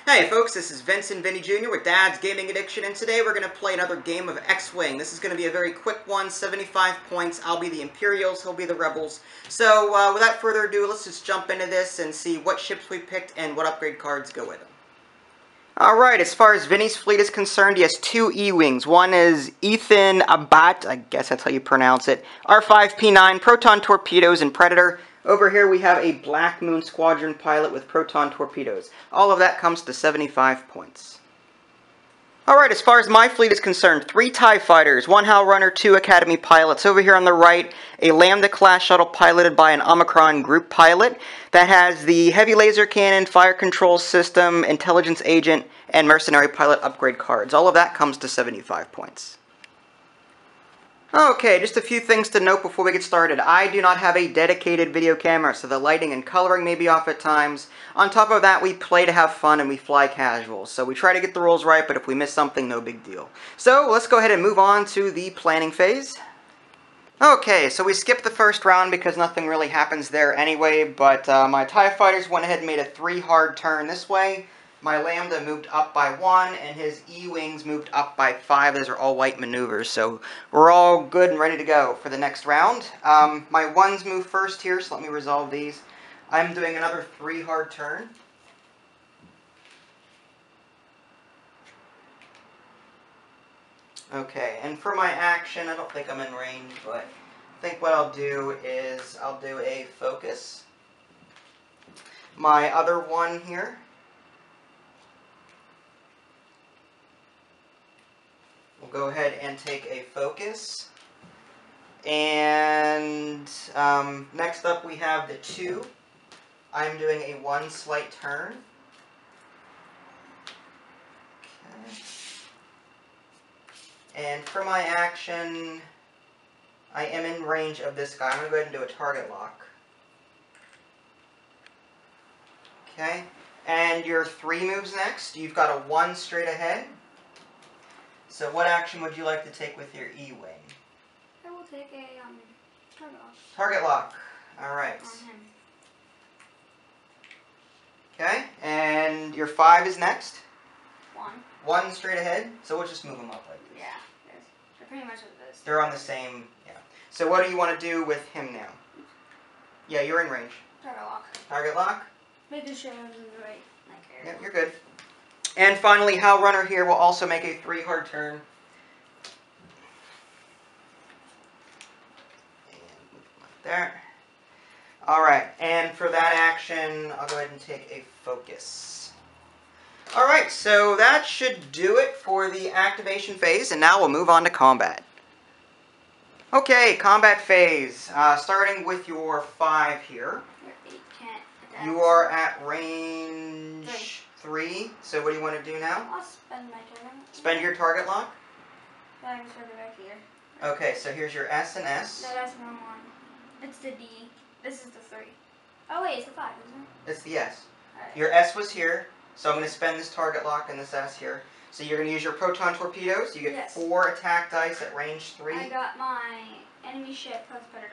Hey folks, this is Vincent Vinny Jr. with Dad's Gaming Addiction, and today we're going to play another game of X-Wing. This is going to be a very quick one, 75 points. I'll be the Imperials, he'll be the Rebels. So without further ado, let's just jump into this and see what ships we picked and what upgrade cards go with them. Alright, as far as Vinny's fleet is concerned, he has two E-Wings. One is Ethan Abat, I guess that's how you pronounce it, R5P9, Proton Torpedoes, and Predator. Over here we have a Black Moon Squadron pilot with Proton Torpedoes. All of that comes to 75 points. Alright, as far as my fleet is concerned, 3 TIE Fighters, 1 HAL Runner, 2 Academy pilots. Over here on the right, a Lambda-class shuttle piloted by an Omicron group pilot that has the Heavy Laser Cannon, Fire Control System, Intelligence Agent, and Mercenary Pilot upgrade cards. All of that comes to 75 points. Okay, just a few things to note before we get started. I do not have a dedicated video camera, so the lighting and coloring may be off at times. On top of that, we play to have fun and we fly casual. So we try to get the rules right, but if we miss something, no big deal. So let's go ahead and move on to the planning phase. Okay, so we skipped the first round because nothing really happens there anyway, but my TIE Fighters went ahead and made a 3 hard turn this way. My Lambda moved up by 1, and his E-Wings moved up by 5. Those are all white maneuvers, so we're all good and ready to go for the next round. My 1s move first here, so let me resolve these. I'm doing another 3 hard turn. Okay, and for my action, I don't think I'm in range, but I think what I'll do is I'll do a focus. My other one here, we'll go ahead and take a focus. And next up we have the 2. I'm doing a 1 slight turn. Okay. And for my action, I am in range of this guy. I'm going to go ahead and do a target lock. Okay. And your 3 moves next. You've got a 1 straight ahead. So what action would you like to take with your E-Wing? I will take a target lock. Target lock. Alright. Okay, and your 5 is next? 1. 1 straight ahead, so we'll just move them up like this. Yeah, they're pretty much what it is. They're on the same, yeah. So what do you want to do with him now? Yeah, you're in range. Target lock. Target lock? Making sure I'm in the right area. Yep, you're good. And finally, HAL Runner here will also make a 3 hard turn. And move them like there. Alright, and for that action, I'll go ahead and take a focus. Alright, so that should do it for the activation phase, and now we'll move on to combat. Okay, combat phase. Starting with your 5 here. Your 8 can't attack. You are at range 3. So what do you want to do now? I'll spend my turn. Spend your target lock? No, I can start it back here. Okay, so here's your S and S. No, that's the wrong one. It's the D. This is the 3. Oh wait, it's the 5, isn't it? It's the S. Alright. Your S was here, so I'm going to spend this target lock and this S here. So you're going to use your Proton Torpedoes. You get 4 attack dice at range 3. I got my enemy ship plus Predator.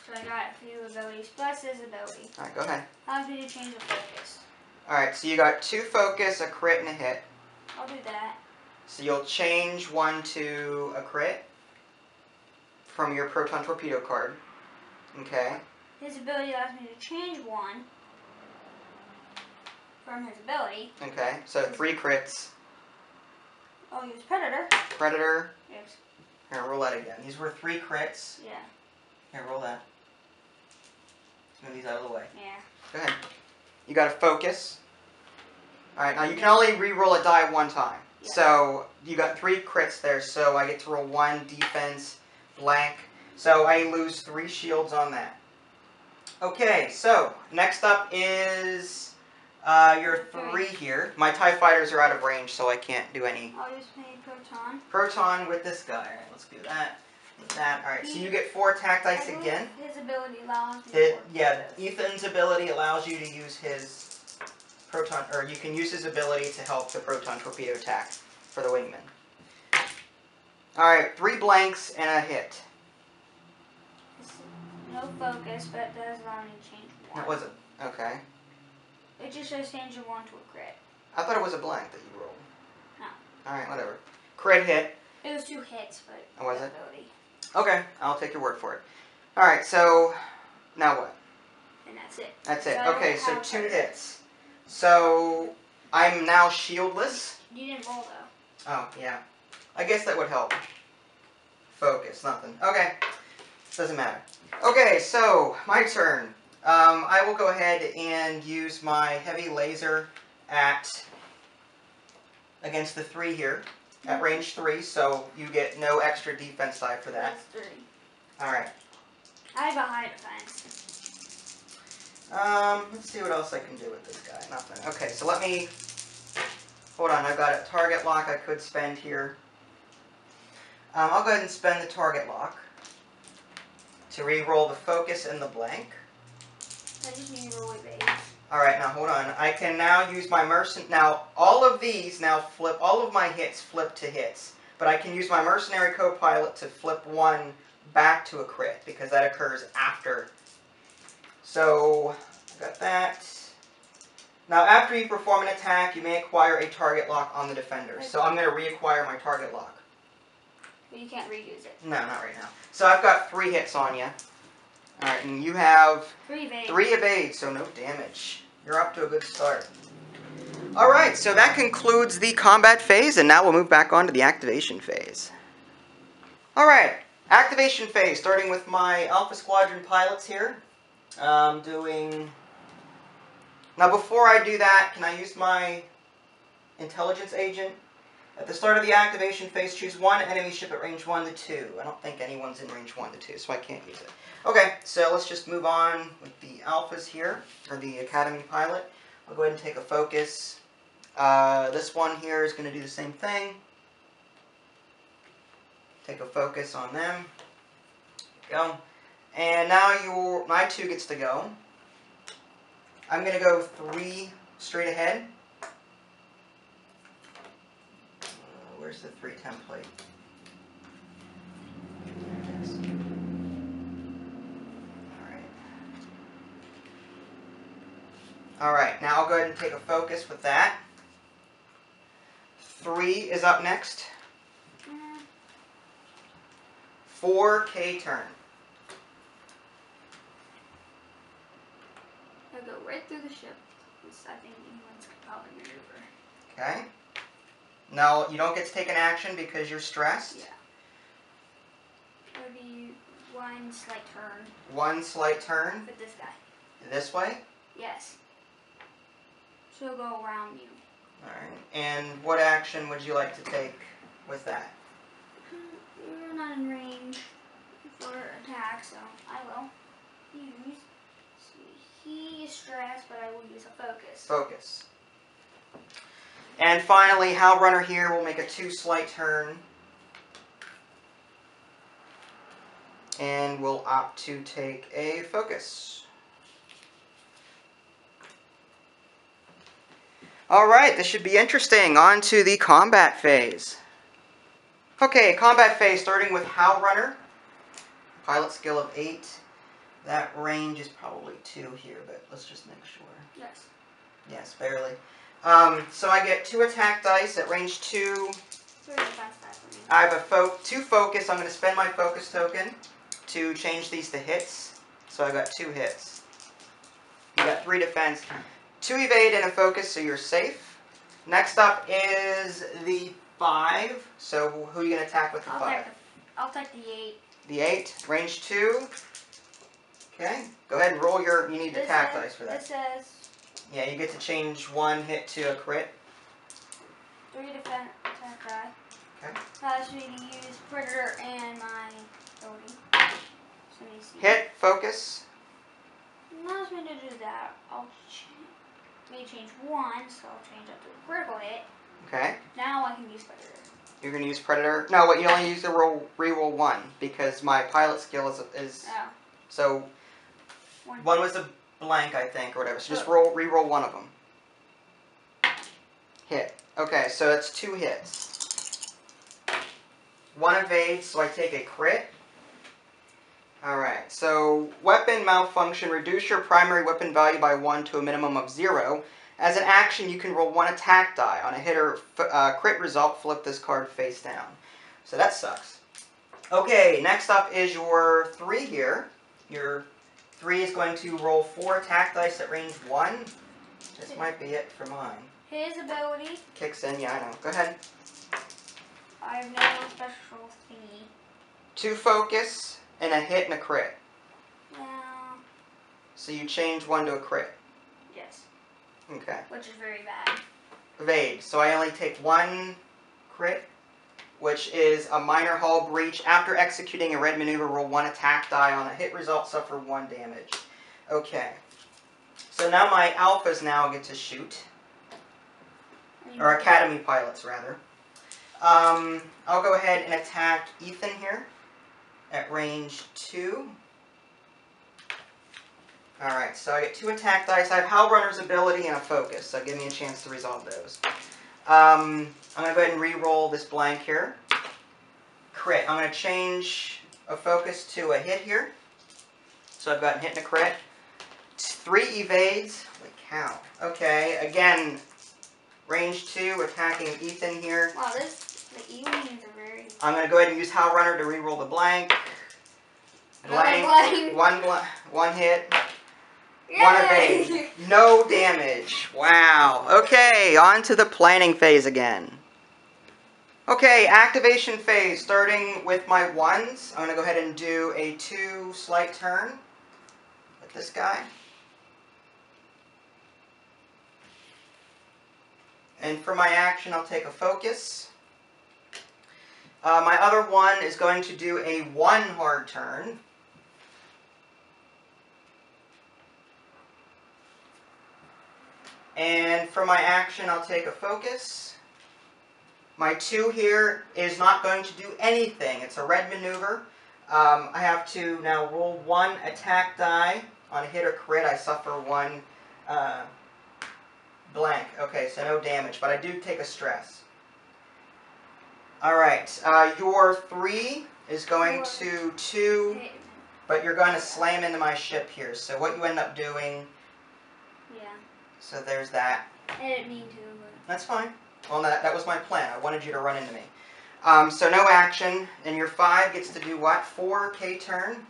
So I got a few abilities plus his ability. Alright, go ahead. How did you change the focus? Alright, so you got 2 focus, a crit, and a hit. I'll do that. So you'll change 1 to a crit from your Proton Torpedo card. Okay. His ability allows me to change 1 from his ability. Okay, so 3 crits. I'll use Predator. Predator. Oops. Here, roll that again. These were 3 crits. Yeah. Here, roll that. Move these out of the way. Yeah. Go ahead. You got a focus. Alright, now you can only re-roll a die 1 time. Yeah. So, you got 3 crits there, so I get to roll 1 defense blank. So, I lose 3 shields on that. Okay, so, next up is your 3 here. My TIE Fighters are out of range, so I can't do any. I'll use my Proton. Proton with this guy. Alright, let's do that. With that. Alright, so you get 4 attack dice again. His ability allows me Yeah, Ethan's ability allows you to use his Proton, or you can use his ability to help the Proton Torpedo attack for the wingman. Alright, 3 blanks and a hit. No focus, but it does allow me to change 1. That wasn't. Okay. It just says change a 1 to a crit. I thought it was a blank that you rolled. No. Alright, whatever. Crit hit. It was 2 hits, but... Oh, was it? Ability. Okay, I'll take your word for it. Alright, so... Now what? And that's it. That's it. So Okay, so 2 hits. So... I'm now shieldless. You didn't roll, though. Oh, yeah. I guess that would help. Focus, nothing. Okay. Doesn't matter. Okay, so, my turn. I will go ahead and use my heavy laser against the 3 here, at range 3, so you get no extra defense die for that. That's 3. Alright. I have a high defense. Let's see what else I can do with this guy. Nothing. Okay, so let me... Hold on, I've got a target lock I could spend here. I'll go ahead and spend the target lock to re-roll the focus and the blank. I just need to roll evade. Alright, now hold on. I can now use my mercenary... Now, all of these now flip... All of my hits flip to hits. But I can use my mercenary co-pilot to flip 1 back to a crit, because that occurs after. So, I got that. Now, after you perform an attack, you may acquire a target lock on the defender. So I'm going to reacquire my target lock. But you can't reuse it. No, not right now. So I've got 3 hits on you. Alright, and you have 3 evade. 3 evade, so no damage. You're up to a good start. Alright, so that concludes the combat phase, and now we'll move back on to the activation phase. Alright, activation phase, starting with my Alpha Squadron pilots here. Doing... Now before I do that, can I use my intelligence agent? At the start of the activation phase, choose 1 enemy ship at range 1 to 2. I don't think anyone's in range 1 to 2, so I can't use it. Okay, so let's just move on with the Alphas here, or the Academy pilot. I'll go ahead and take a focus. This one here is going to do the same thing. Take a focus on them. Go. And now my 2 gets to go. I'm going to go 3 straight ahead. Where's the 3 template? There it is. Alright, now I'll go ahead and take a focus with that. 3 is up next. 4K turn. I'll go right through the ship. I think anyone's could probably maneuver. Okay. Now, you don't get to take an action because you're stressed. Yeah. It'll be 1 slight turn. 1 slight turn. With this guy. This way? Yes. So it'll go around you. Alright. And what action would you like to take with that? You're not in range for attack, so I will use... He is stressed, but I will use a focus. Focus. And finally, Hal Runner here will make a 2 slight turn. And will opt to take a focus. Alright, this should be interesting. On to the combat phase. Okay, combat phase starting with Hal Runner. Pilot skill of 8. That range is probably 2 here, but let's just make sure. Yes. Yes, barely. So I get 2 attack dice at range 2. I have a 2 focus. I'm going to spend my focus token to change these to hits. So I got 2 hits. You got 3 defense. 2 evade and a focus, so you're safe. Next up is the 5. So who are you going to attack with the 5? I'll take the 8. The 8, range 2. Okay, go ahead and roll your, you need attack dice for that. This says... Yeah, you get to change 1 hit to a crit. 3 defense attack die. Okay. I should use Predator and my ability. So let me see. Hit, focus. Allows me to do that. I'll change 1, so I'll change up to a critical hit. Okay. Now I can use Predator. You're going to use Predator? No, what you only use to re-roll 1, because my pilot skill is Oh. So, 1 was a blank, I think, or whatever. So just re-roll 1 of them. Hit. Okay, so that's 2 hits. 1 evades, so I take a crit. Alright, so weapon malfunction. Reduce your primary weapon value by 1 to a minimum of 0. As an action, you can roll 1 attack die. On a hit or crit result, flip this card face down. So that sucks. Okay, next up is your 3 here. Your 3 is going to roll 4 attack dice at range 1. This might be it for mine. His ability Kicks in, yeah, I know. Go ahead. I have no special thingy. 2 focus, and a hit and a crit. Well, So you change 1 to a crit. yes. Okay. Which is very bad. Evade. So I only take 1 crit, which is a minor hull breach. After executing a red maneuver, roll 1 attack die. On a hit result, suffer 1 damage. Okay. So now my alphas now get to shoot. Or academy pilots, rather. I'll go ahead and attack Ethan here at range 2. Alright, so I get 2 attack dice. I have Howl Runner's ability and a focus, so give me a chance to resolve those. I'm going to go ahead and re-roll this blank here. Crit. I'm going to change a focus to a hit here. So I've got a hit and a crit. 3 evades. Holy cow. Okay, again, range 2, attacking Ethan here. Wow, the E-wings are very... I'm going to go ahead and use Howl Runner to re-roll the blank. Blank. One hit. Yay! 1 evade. No damage. Wow. Okay, on to the planning phase again. Okay, activation phase. Starting with my 1s. I'm going to go ahead and do a 2 slight turn with this guy. And for my action, I'll take a focus. My other 1 is going to do a 1 hard turn. And for my action, I'll take a focus. My 2 here is not going to do anything. It's a red maneuver. I have to now roll 1 attack die. On a hit or crit, I suffer 1 blank. Okay, so no damage, but I do take a stress. Alright, your 3 is going to 2, but you're going to slam into my ship here. So what you end up doing... Yeah. So there's that. I didn't mean to, but... That's fine. Well, that was my plan. I wanted you to run into me. So no action, and your 5 gets to do what? 4 K turn.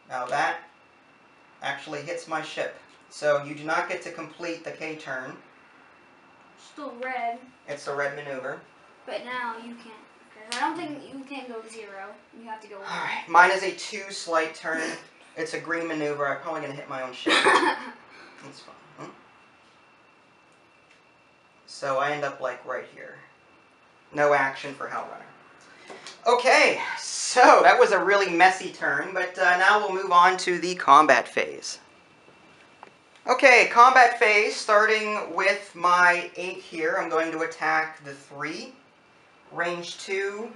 Now that actually hits my ship. So you do not get to complete the K turn. Still red. It's a red maneuver. But now you can't. I don't think you can go 0. You have to go 1. Alright, mine is a 2 slight turn. It's a green maneuver. I'm probably going to hit my own ship. That's fine. Hmm? So I end up like right here. No action for Howl Runner. Okay, so that was a really messy turn, but now we'll move on to the combat phase. Okay, combat phase, starting with my 8 here. I'm going to attack the 3. Range 2.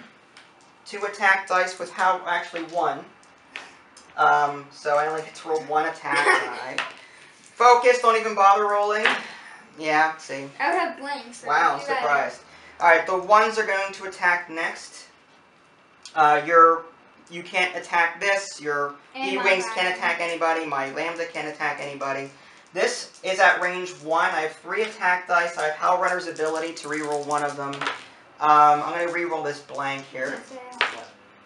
2 attack dice with how actually 1. So I only get to roll 1 attack die. Focus, don't even bother rolling. Yeah, see. I would have blanks. So wow, I'm surprised. Alright, the 1s are going to attack next. You can't attack this. Your E-Wings can't attack anybody. My Lambda can't attack anybody. This is at range 1. I have 3 attack dice. I have Howl Runner's ability to reroll 1 of them. I'm going to reroll this blank here.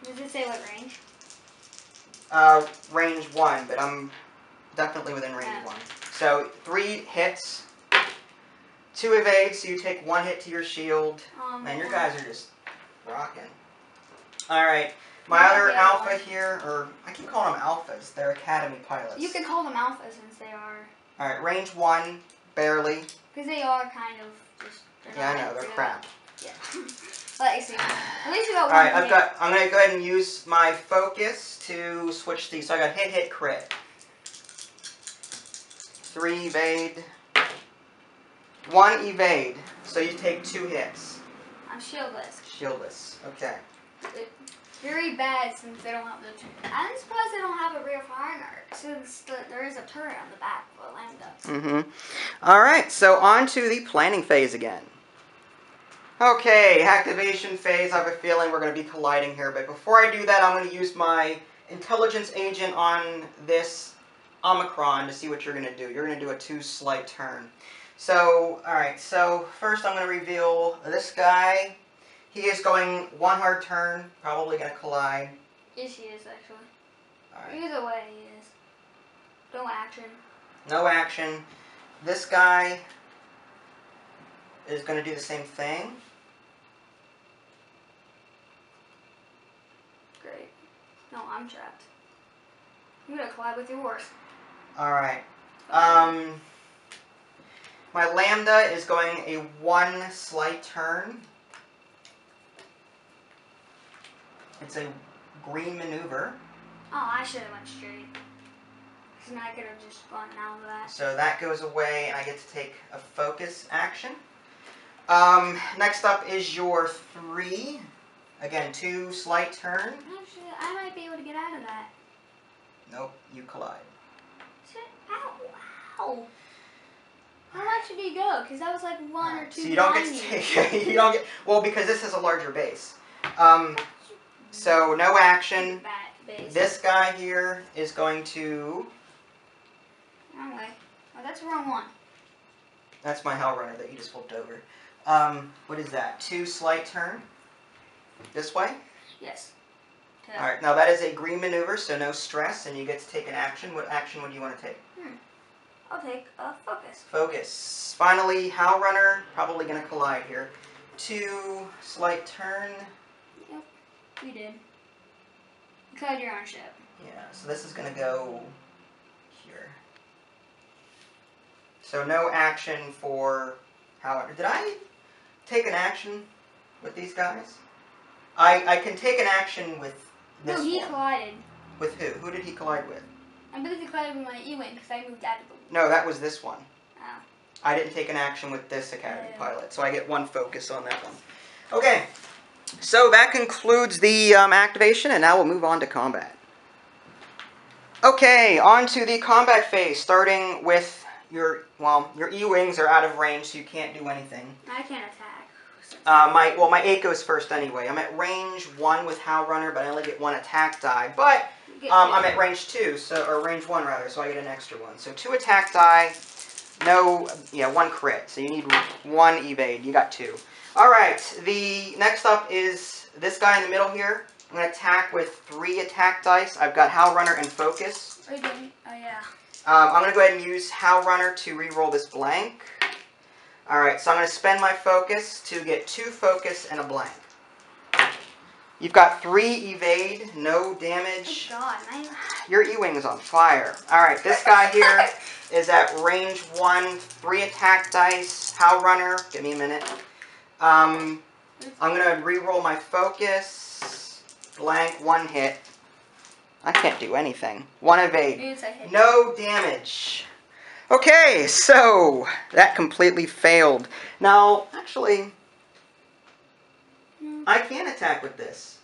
Does it say what range? Range 1, but I'm definitely within range 1. So 3 hits, 2 evades, so you take 1 hit to your shield. Man, your guys are just rocking. Alright, my other alpha here, or I keep calling them alphas, they're academy pilots. You can call them alphas since they are. Alright, range 1, barely. Because they are kind of just... Yeah, I know, they're crap. Yeah. Let's see. At least you got 1 Alright, I'm going to go ahead and use my focus to switch these. So I got hit, hit, crit. 3 evade. 1 evade. So you take 2 hits. I'm shieldless. Shieldless. Okay. It's very bad since they don't have the... I'm surprised they don't have a rear firing arc since there is a turret on the back of the Lambda. Alright, so on to the planning phase again. Okay, activation phase. I have a feeling we're going to be colliding here, but before I do that, I'm going to use my intelligence agent on this Omicron to see what you're going to do. You're going to do a 2 slight turn. So, alright, so first I'm going to reveal this guy. He is going 1 hard turn, probably going to collide. Yes, he is, actually. Alright. Either way, he is. No action. No action. This guy is going to do the same thing. Great. No, I'm trapped. I'm gonna collide with yours. Alright. My lambda is going a 1 slight turn. It's a green maneuver. Oh, I should have went straight. Because then I could have just gone out of that. So that goes away, and I get to take a focus action. Next up is your 3. Again, 2 slight turn. Actually, I might be able to get out of that. Nope, you collide. Ow! Ow! How much did he go? Because that was like 1 or 2. So you don't get to take. You don't get. Well, because this has a larger base. So no action. This guy here is going to. Wrong way. Oh, that's the wrong one. That's my Hell Runner that you just flipped over. What is that? 2 slight turn. This way. Yes. All right. Now that is a green maneuver, so no stress, and you get to take an action. What action would you want to take? I'll take a focus. Focus. Finally, Hell Runner, probably going to collide here. 2 slight turn. Yep, we did. You collide your own ship. Yeah, so this is going to go here. So no action for Hell Runner. Did I take an action with these guys? I can take an action with this one. No, he collided. With who? Who did he collide with? I believe he collided with my E-Wing because I moved out of the... No, that was this one. Oh. I didn't take an action with this Academy pilot, so I get 1 focus on that one. Okay, so that concludes the activation, and now we'll move on to combat. Okay, on to the combat phase, starting with your E-Wings are out of range, so you can't do anything. I can't attack. My 8 goes first anyway. I'm at range 1 with Hell Runner, but I only get 1 attack die. But I'm at range 2, or range 1 rather, so I get an extra 1. So 2 attack die, 1 crit. So you need 1 evade. You got 2. All right. The next up is this guy in the middle here. I'm gonna attack with 3 attack dice. I've got Hell Runner and focus. Oh, yeah. I'm gonna go ahead and use Hell Runner to re-roll this blank. Alright, so I'm going to spend my focus to get 2 focus and a blank. You've got 3 evade, no damage. Oh God, man. Your E-Wing is on fire. Alright, this guy here is at range 1, 3 attack dice, Hell Runner. Give me a minute. I'm going to re-roll my focus. Blank, 1 hit. I can't do anything. 1 evade. No damage. Okay, so that completely failed. Now, actually, I can attack with this.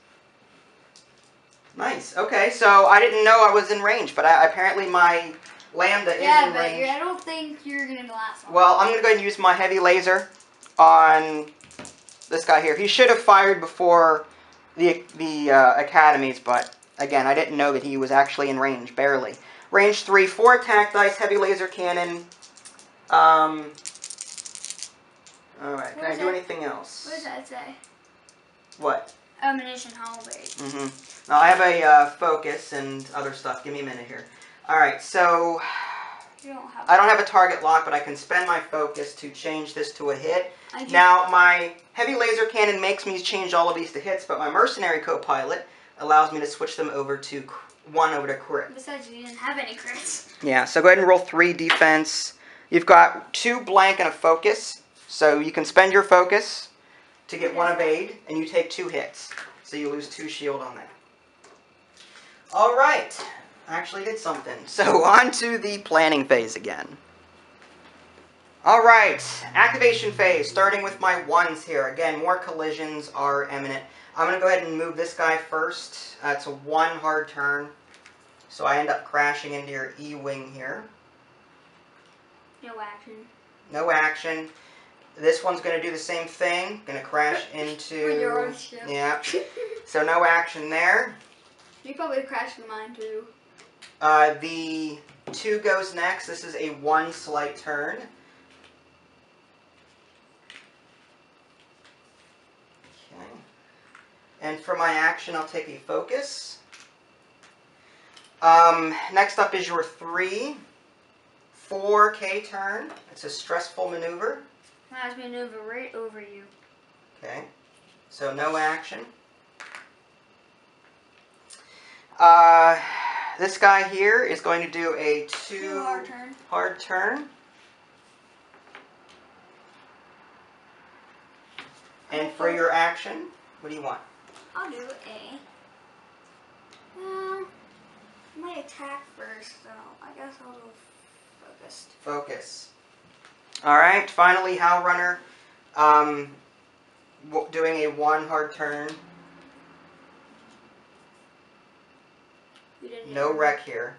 Nice. Okay, so I didn't know I was in range, but apparently my lambda is in range. Yeah, but I don't think you're going to last long. Well, I'm going to go ahead and use my heavy laser on this guy here. He should have fired before the academies, but again, I didn't know that he was actually in range, barely. Range 3, 4 attack dice, heavy laser cannon. Alright, can I do anything else? What does that say? What? Ammunition hollow bait. Now I have a focus and other stuff. Give me a minute here. Alright, so I don't have a target lock, but I can spend my focus to change this to a hit. Now, my heavy laser cannon makes me change all of these to hits, but my mercenary co-pilot allows me to switch them over to 1 over to crit. Besides, you didn't have any crits. Yeah, so go ahead and roll 3 defense. You've got 2 blank and a focus, so you can spend your focus to get 1 evade, and you take 2 hits. So you lose 2 shield on that. Alright, I actually did something. So on to the planning phase again. Alright, activation phase, starting with my 1s here. Again, more collisions are imminent. I'm going to go ahead and move this guy first. It's a 1 hard turn. So I end up crashing into your E-Wing here. No action. No action. This one's going to do the same thing. Going to crash into... With your own ship. Yeah. So no action there. You probably crashed in mine too. The 2 goes next. This is a 1 slight turn. Okay. And for my action, I'll take a focus. Next up is your 3, 4K turn. It's a stressful maneuver. Allows me to maneuver right over you. Okay. So no action. This guy here is going to do a 2 hard turn. And for your action, what do you want? I'll do a... I might attack first, so I guess I'll go focused. Focus. Alright, finally, Howl Runner. Doing a 1 hard turn. No wreck here.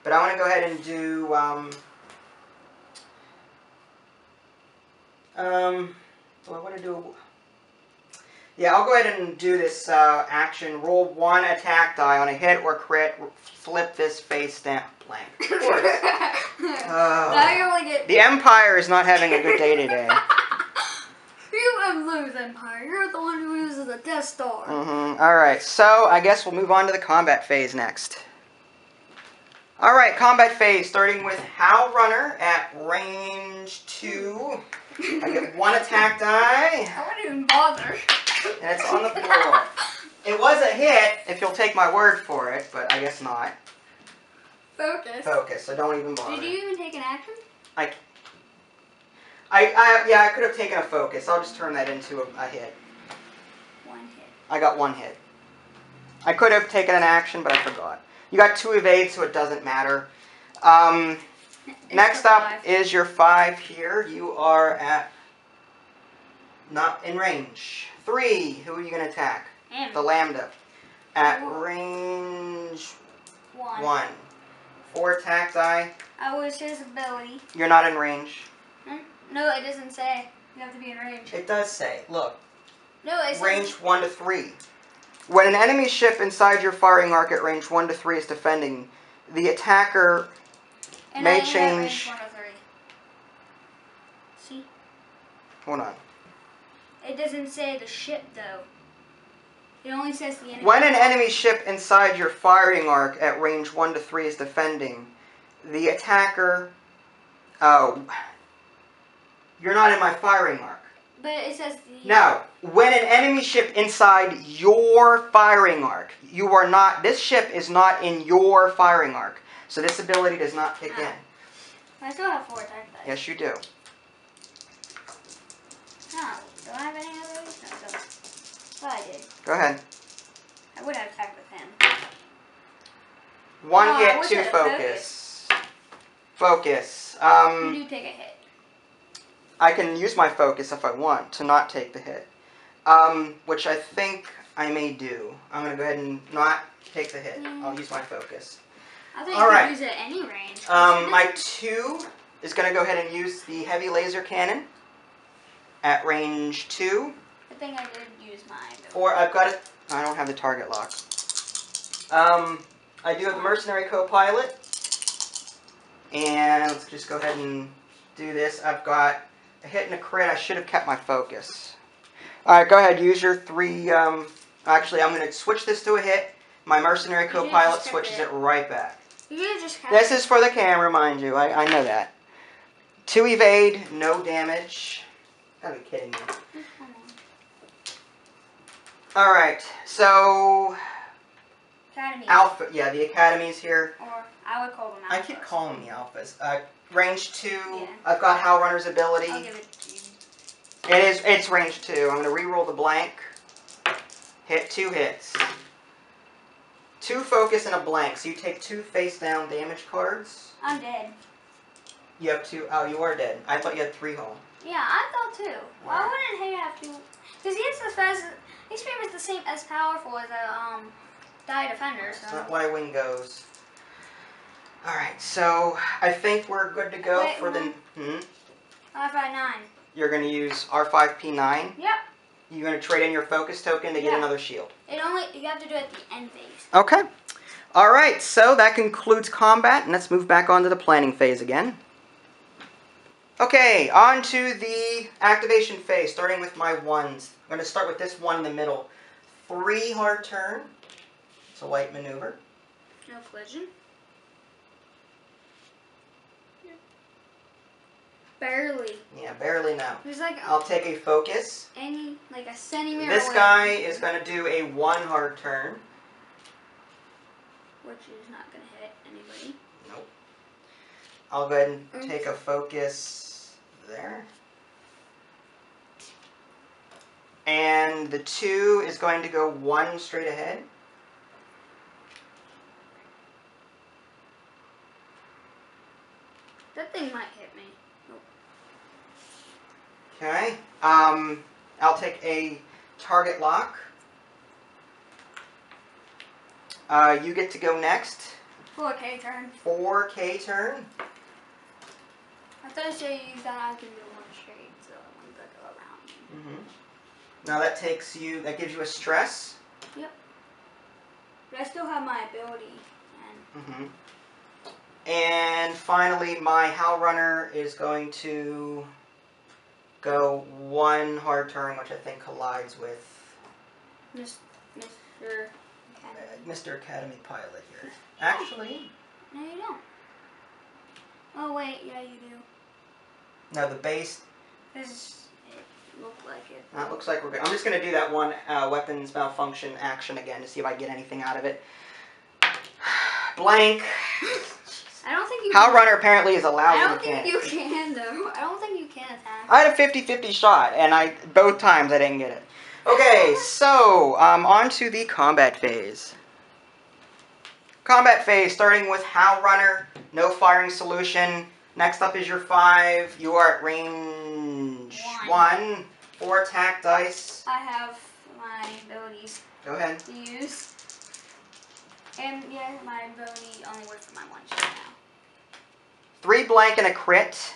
But I want to go ahead and do, do I want to do... Yeah, I'll go ahead and do this action. Roll 1 attack die on a hit or crit. Flip this face down. Blank. Of course. Now you only get... The Empire is not having a good day today. You lose, Empire. You're the one who uses the Death Star. Alright, so I guess we'll move on to the combat phase next. Alright, combat phase, starting with Howl Runner at range 2. I get 1 attack die. I wouldn't even bother. And it's on the floor. It was a hit, if you'll take my word for it, but I guess not. Focus. Focus, so don't even bother. Did you even take an action? Yeah, I could have taken a focus. I'll just turn that into a hit. 1 hit. I got 1 hit. I could have taken an action, but I forgot. You got 2 evades, so it doesn't matter. Next up is your 5 here. You are at... not in range. 3. Who are you going to attack? Him. The Lambda. At range 1. 4 attack die. I was his ability. You're not in range. No, it doesn't say. You have to be in range. It does say. Look. No, it says... Range 1 to 3. When an enemy ship inside your firing arc at range 1 to 3 is defending, the attacker may change... Range 1 to 3. See? Hold on. It doesn't say the ship, though. It only says the enemy. When an enemy ship inside your firing arc at range 1 to 3 is defending, the attacker... Oh. You're not in my firing arc. But it says the... No. When an enemy ship inside your firing arc, you are not... This ship is not in your firing arc. So this ability does not kick in. I still have 4 attack dice. Yes, you do. No. Do I have any other? No, I don't. Well, I did. Go ahead. I would have attacked with him. 1 hit, 2 focus. Focus. You do take a hit. I can use my focus if I want to not take the hit. Which I think I may do. I'm going to go ahead and not take the hit. I'll use my focus. I thought you could use it at any range. My 2 is going to go ahead and use the heavy laser cannon at range 2. I think I did use mine. Or I've got it. I don't have the target lock. I do have the mercenary co-pilot. And let's just go ahead and do this. I've got a hit and a crit. I should have kept my focus. Alright, go ahead. Use your 3... actually, I'm going to switch this to a hit. My mercenary co-pilot switches it right back. This is for the camera, mind you. I know that. 2 evade, no damage. Gotta be kidding me. Alright, so... Academy. Alpha. Yeah, the Academy's here. Or I would call them alphas. I keep calling them the Alphas. Range 2. Yeah. I've got Howl Runner's ability. I'll give it to you. It's range 2. I'm going to re-roll the blank. Hit 2 hits. 2 focus and a blank. So you take 2 face down damage cards. I'm dead. You have 2. Oh, you are dead. I thought you had 3 hull. Yeah, I thought too. Why wouldn't he have 2? Because he's as fast. He's pretty much the same as powerful as a die defender. So. That's not why wing goes. Alright, so I think we're good to go for the... 559. You're going to use R5P9? Yep. You're going to trade in your focus token to get another shield. You have to do it at the end phase. Okay. All right, so that concludes combat, and let's move back on to the planning phase again. Okay, on to the activation phase, starting with my ones. I'm going to start with this one in the middle. 3 hard turn. It's a light maneuver. No collision. Barely. Yeah, barely no. There's like I'll take a focus. like a centimeter This away. guy is going to do a 1 hard turn. Which is not going to hit anybody. Nope. I'll go ahead and take a focus there. And the 2 is going to go 1 straight ahead. That thing might hit me. Nope. Okay. I'll take a target lock. You get to go next. 4K turn. 4K turn. I thought I said you use that I can do 1 straight, so I want to go around. Now that gives you a stress. Yep. But I still have my ability. And finally, my Howl Runner is going to go 1 hard turn, which I think collides with Mr. Academy Pilot here. Actually, no, you don't. Oh wait, yeah, you do. No, the base. It looked like it. That looks like we're good. I'm just going to do that one weapons malfunction action again to see if I get anything out of it. Blank. I don't think you Howl Runner apparently is a lousy I don't mechanic. think you can, though. I don't think you can attack. I had a 50-50 shot, and both times I didn't get it. Okay, so on to the combat phase. Combat phase, starting with Howl Runner, no firing solution. Next up is your 5. You are at range 1. 4 attack dice. I have my abilities Go ahead. to use. And yeah, my ability only works for my 1 shot now. 3 blank and a crit.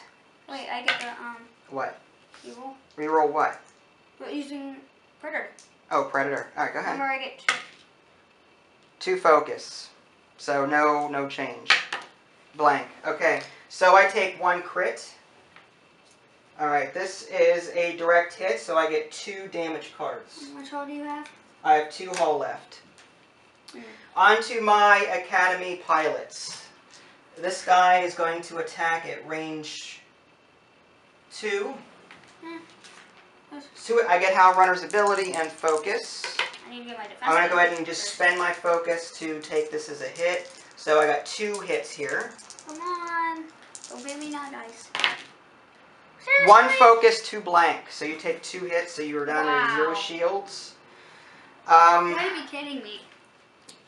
Wait, I get the, What? Reroll? Reroll what? But using Predator. Oh, Predator. Alright, go ahead. Remember, I get 2. 2 focus. So no change. Blank. Okay. So I take 1 crit. Alright, this is a direct hit, so I get 2 damage cards. How much hull do you have? I have 2 hull left. On to my Academy pilots. This guy is going to attack at range 2. So I get Howl Runner's ability and focus. I need to get my defense. I'm going to go ahead and just spend my focus to take this as a hit. So I got 2 hits here. Come on. Don't give me no dice. 1 focus, 2 blank. So you take 2 hits, so you are down to 0 shields. You gotta be kidding me.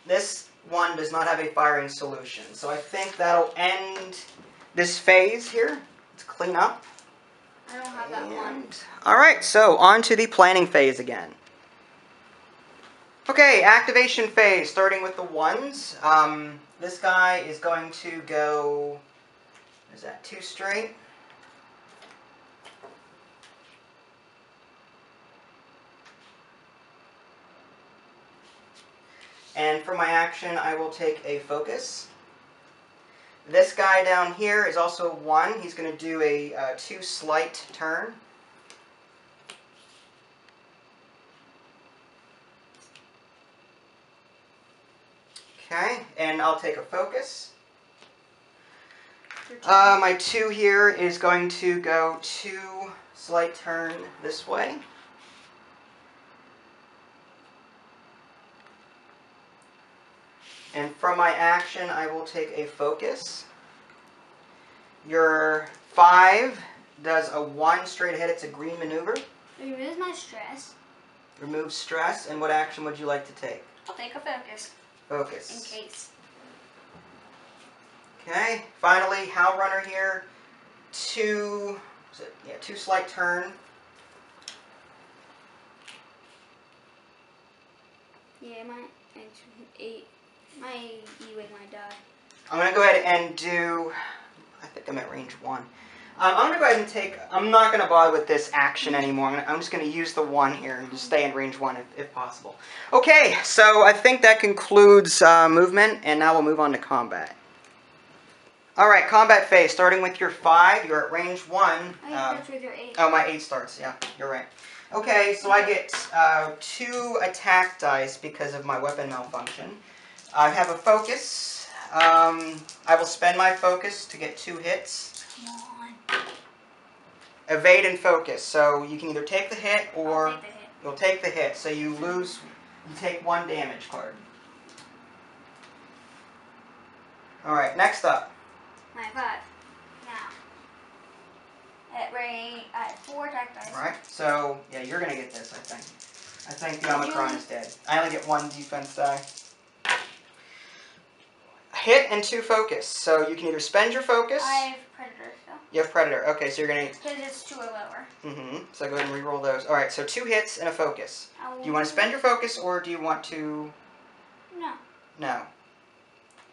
This one does not have a firing solution. So I think that'll end this phase here. Let's clean up. I don't have that one. Alright, so on to the planning phase again. Okay, activation phase, starting with the 1s. This guy is going to go, is that 2 straight? And for my action, I will take a focus. This guy down here is also 1. He's going to do a 2 slight turn. Okay, and I'll take a focus. My 2 here is going to go 2 slight turn this way. And from my action, I will take a focus. Your 5 does a 1 straight ahead. It's a green maneuver. Remove my stress. Remove stress. And what action would you like to take? I'll take a focus. Focus. In case. Okay. Finally, Howl Runner here. 2 slight turn. Yeah, my 8. My E-Wing might die. I'm going to go ahead and do, I think I'm at range 1. I'm going to go ahead and take... I'm not going to bother with this action anymore. I'm just going to use the 1 here and just stay in range 1 if possible. Okay, so I think that concludes movement, and now we'll move on to combat. Alright, combat phase. Starting with your 5, you're at range 1. Starts with your 8. Oh, my 8 starts. Yeah, you're right. Okay, so I get 2 attack dice because of my weapon malfunction. I have a focus. I will spend my focus to get 2 hits. Come on. Evade and focus. So you can either take the hit or... I'll take the hit. You'll take the hit. So you lose... You take 1 damage card. Alright, next up. My 5. Now. At range... I have 4 attack dice. Alright, so... Yeah, you're going to get this, I think. I think the Omicron is dead. I only get 1 defense die. Hit and 2 focus. So you can either spend your focus... I have Predator still. You have Predator. Okay, so you're going to... Because it's 2 or lower. So go ahead and re-roll those. Alright, so 2 hits and a focus. Do you want to spend your focus or do you want to... No. No.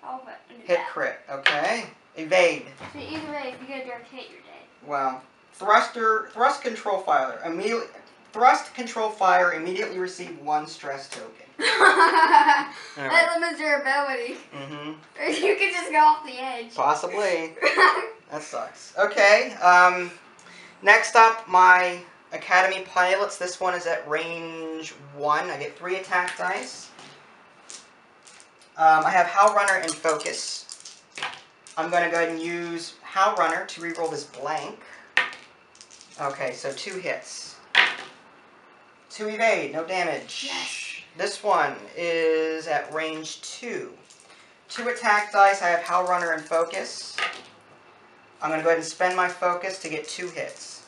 I'll Hit crit. Okay. Evade. So either way, if you get a direct hit, you're dead. Well, thrust control fire. Thrust control fire immediately receive 1 stress token. That limits your ability. Or you can just go off the edge. Possibly. That sucks. Okay. Next up, my Academy pilots. This one is at range 1. I get 3 attack dice. I have Howl Runner and Focus. I'm going to go ahead and use Howl Runner to reroll this blank. Okay, so 2 hits. 2 evade, no damage. Yes. This one is at range 2. 2 attack dice. I have Howl Runner and Focus. I'm going to go ahead and spend my focus to get 2 hits.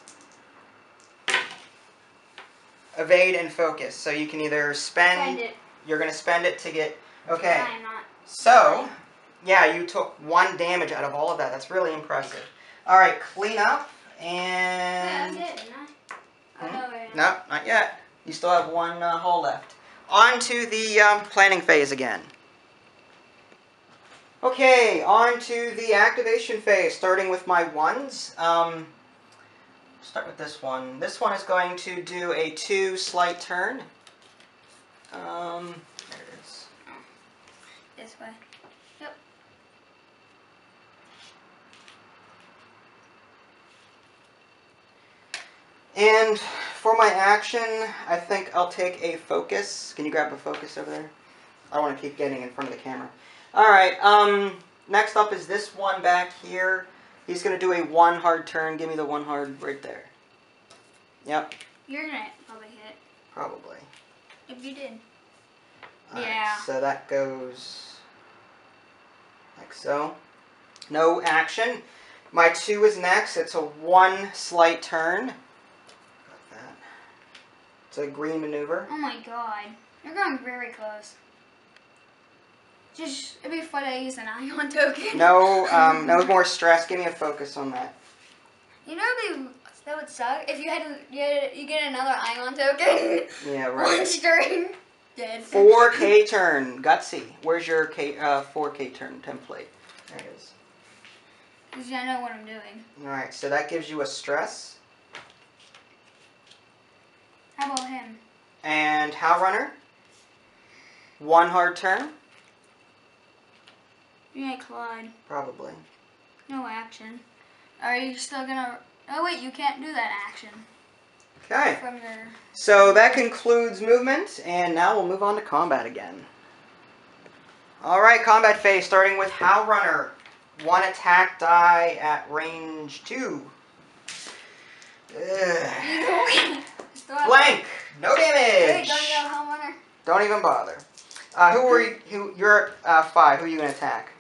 Evade and focus. So you can either spend it. You're going to spend it to get... Okay. I'm not. So, yeah, you took 1 damage out of all of that. That's really impressive. Alright, clean up. And... Yeah, I did, didn't I? Oh, no, No, not yet. You still have 1 hull left. On to the planning phase again. Okay, on to the activation phase, starting with my 1s. Start with this one. This one is going to do a 2 slight turn. There it is. This way. Yep. And for my action, I think I'll take a focus. Can you grab a focus over there? I don't want to keep getting in front of the camera. Alright, next up is this one back here. He's going to do a 1 hard turn. Give me the 1 hard right there. Yep. You're going to probably hit. Probably. If you did. Alright, Yeah. so that goes like so. No action. My 2 is next. It's a 1 slight turn. Got that. It's a green maneuver. Oh my god. You're going very close. Just, it'd be fun to use an ion token. No, no more stress. Give me a focus on that. You know that would suck if you had to you get another ion token. Yeah, right. 1 string. Dead. 4K turn. Gutsy. Where's your 4K turn template? There it is. Because I know what I'm doing. Alright, so that gives you a stress. How about him? And Howl Runner. 1 hard turn. You might collide. Probably. No action. Are you still gonna... Oh wait, you can't do that action. Okay. From your... So that concludes movement, and now we'll move on to combat again. Alright, combat phase, starting with Howl Runner. 1 attack die at range 2. Blank! No damage! Wait, don't go Howl Runner. Don't even bother. You're at 5. Who are you going to attack?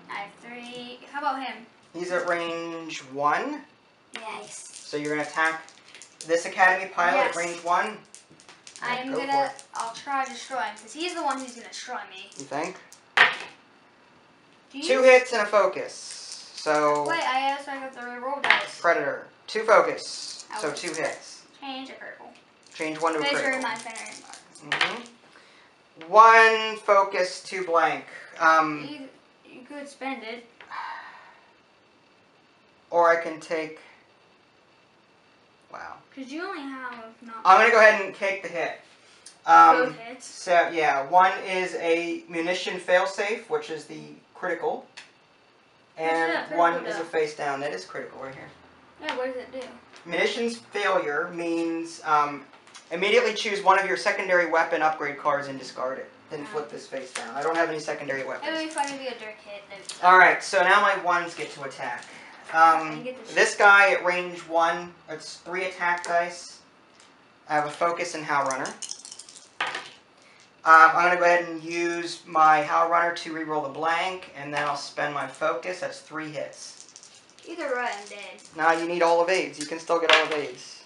I have 3. How about him? He's at range 1. Yes. So you're going to attack this Academy pilot at Yes. range 1? I'll try to destroy him, because he's the one who's going to destroy me. You think? Do you 2 hits and a focus. So... Wait, I also have to reroll dice. Predator. 2 focus. I So will 2 hits. Change a critical. Change 1 to a Measure critical. my center. 1 focus, 2 blank. You could spend it. Or I can take Wow. Because you only have not. I'm going to go ahead and take the hit. Both hits. So, yeah, one is a munition failsafe, which is the critical. And one is a face down. That is critical right here. Yeah, what does it do? Munitions failure means immediately choose one of your secondary weapon upgrade cards and discard it. Then flip this face down. I don't have any secondary weapons. It would be fun to be a dirt hit. Alright, so now my ones get to attack. This guy at range 1, it's 3 attack dice. I have a focus and Howl Runner. I'm going to go ahead and use my Howl Runner to reroll the blank, and then I'll spend my focus. That's 3 hits. Either way, I'm dead. Now you need all evades. You can still get all evades.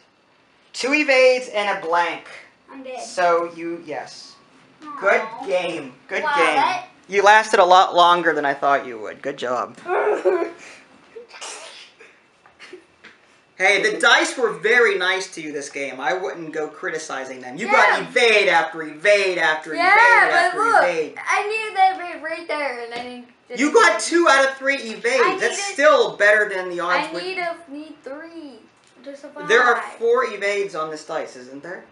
2 evades and a blank. I'm dead. So yes. Aww. Good game. Good wow, game. You lasted a lot longer than I thought you would. Good job. Hey, the dice were very nice to you this game. I wouldn't go criticizing them. You got evade after evade after evade after evade. I needed that evade right there, and I didn't. You got 2 out of 3 evades. That's still better than the odds. I need 3 to survive. There are 4 evades on this dice, isn't there?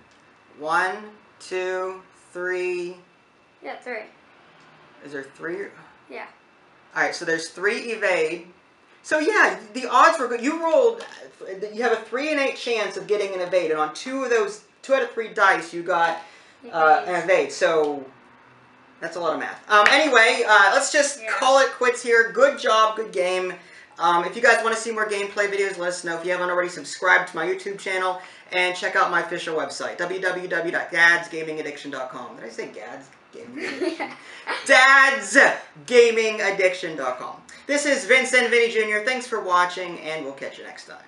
1, 2, 3. Yeah, 3. Is there 3? Yeah. All right, so there's 3 evade. So yeah, the odds were good. You rolled. You have a 3 in 8 chance of getting an evade, and on 2 out of 3 dice, you got an evade. So that's a lot of math. Anyway, let's just call it quits here. Good job, good game. If you guys want to see more gameplay videos, let us know. If you haven't already, subscribe to my YouTube channel and check out my official website, www.dadsgamingaddiction.com. Did I say Gads? dadsgamingaddiction.com. This is Vince and Vinny Jr. Thanks for watching, and we'll catch you next time.